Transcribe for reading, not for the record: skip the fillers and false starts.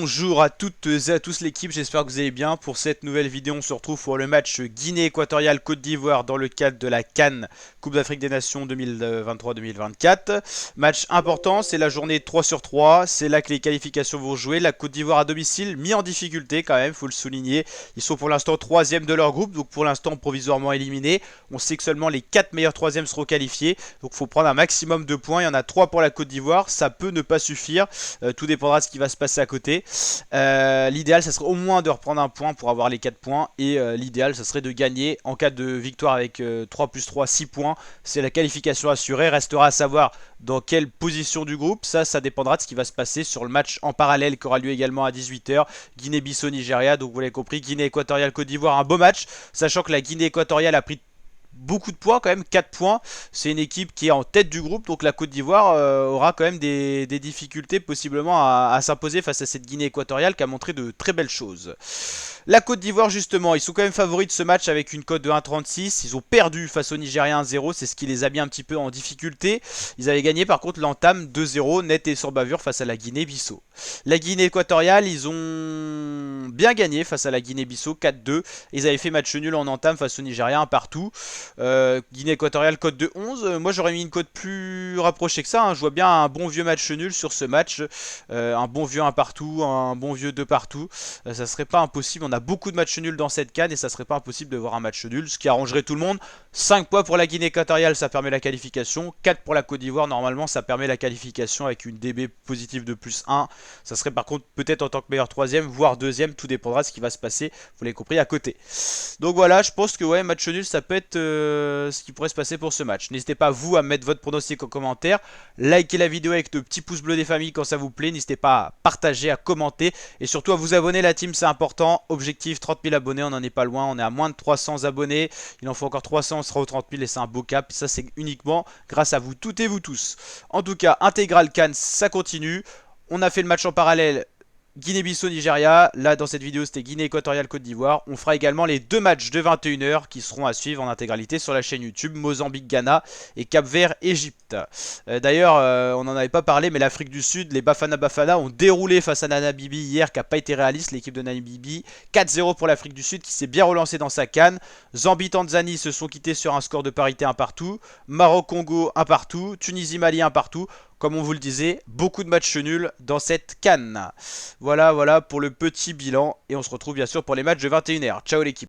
Bonjour à toutes et à tous l'équipe, j'espère que vous allez bien. Pour cette nouvelle vidéo, on se retrouve pour le match Guinée équatoriale Côte d'Ivoire dans le cadre de la CAN Coupe d'Afrique des Nations 2023-2024. Match important, c'est la journée 3 sur 3, c'est là que les qualifications vont jouer. La Côte d'Ivoire à domicile, mis en difficulté quand même, faut le souligner. Ils sont pour l'instant 3e de leur groupe, donc pour l'instant provisoirement éliminés. On sait que seulement les 4 meilleurs 3e seront qualifiés, donc il faut prendre un maximum de points. Il y en a 3 pour la Côte d'Ivoire, ça peut ne pas suffire, tout dépendra de ce qui va se passer à côté. L'idéal, ça serait au moins de reprendre un point pour avoir les 4 points. Et l'idéal, ça serait de gagner en cas de victoire avec 3 plus 3, 6 points. C'est la qualification assurée. Restera à savoir dans quelle position du groupe. Ça dépendra de ce qui va se passer sur le match en parallèle qui aura lieu également à 18 h. Guinée-Bissau, Nigeria. Donc vous l'avez compris, Guinée équatoriale, Côte d'Ivoire, un beau match. Sachant que la Guinée équatoriale a pris beaucoup de points quand même, 4 points. C'est une équipe qui est en tête du groupe, donc la Côte d'Ivoire aura quand même des difficultés possiblement à s'imposer face à cette Guinée équatoriale qui a montré de très belles choses. La Côte d'Ivoire justement, ils sont quand même favoris de ce match avec une cote de 1,36. Ils ont perdu face aux Nigériens 1-0, c'est ce qui les a mis un petit peu en difficulté. Ils avaient gagné par contre l'entame 2-0 net et sans bavure face à la Guinée-Bissau. La Guinée équatoriale, ils ont bien gagné face à la Guinée-Bissau 4-2. Ils avaient fait match nul en entame face aux Nigériens un partout. Guinée équatoriale cote de 11. Moi j'aurais mis une cote plus rapprochée que ça, hein. Je vois bien un bon vieux match nul sur ce match. Un bon vieux 1 partout, un bon vieux 2 partout. Ça serait pas impossible. On a beaucoup de matchs nuls dans cette CAN et ça serait pas impossible de voir un match nul, ce qui arrangerait tout le monde. 5 points pour la Guinée équatoriale, ça permet la qualification. 4 pour la Côte d'Ivoire, normalement ça permet la qualification avec une DB positive de plus 1. Ça serait par contre peut-être en tant que meilleur 3ème, voire 2ème, tout dépendra de ce qui va se passer, vous l'avez compris, à côté. Donc voilà, je pense que ouais, match nul ça peut être ce qui pourrait se passer pour ce match. N'hésitez pas vous à mettre votre pronostic en commentaire, likez la vidéo avec le petit pouce bleu des familles quand ça vous plaît, n'hésitez pas à partager, à commenter et surtout à vous abonner, la team c'est important. Objectif 30 000 abonnés, on n'en est pas loin, on est à moins de 300 abonnés, il en faut encore 300, on sera aux 30 000 et c'est un beau cap, ça c'est uniquement grâce à vous toutes et vous tous. En tout cas, intégral CAN, ça continue, on a fait le match en parallèle Guinée-Bissau, Nigeria. Là, dans cette vidéo, c'était Guinée équatoriale, Côte d'Ivoire. On fera également les 2 matchs de 21 h qui seront à suivre en intégralité sur la chaîne YouTube. Mozambique, Ghana et Cap-Vert, Égypte. D'ailleurs, on n'en avait pas parlé, mais l'Afrique du Sud, les Bafana Bafana ont déroulé face à Namibie hier, qui n'a pas été réaliste, l'équipe de Namibie. 4-0 pour l'Afrique du Sud, qui s'est bien relancée dans sa CAN. Zambie, Tanzanie se sont quittés sur un score de parité 1 partout. Maroc, Congo, 1 partout. Tunisie, Mali, 1 partout. Comme on vous le disait, beaucoup de matchs nuls dans cette CAN. Voilà pour le petit bilan. Et on se retrouve bien sûr pour les matchs de 21 h. Ciao l'équipe.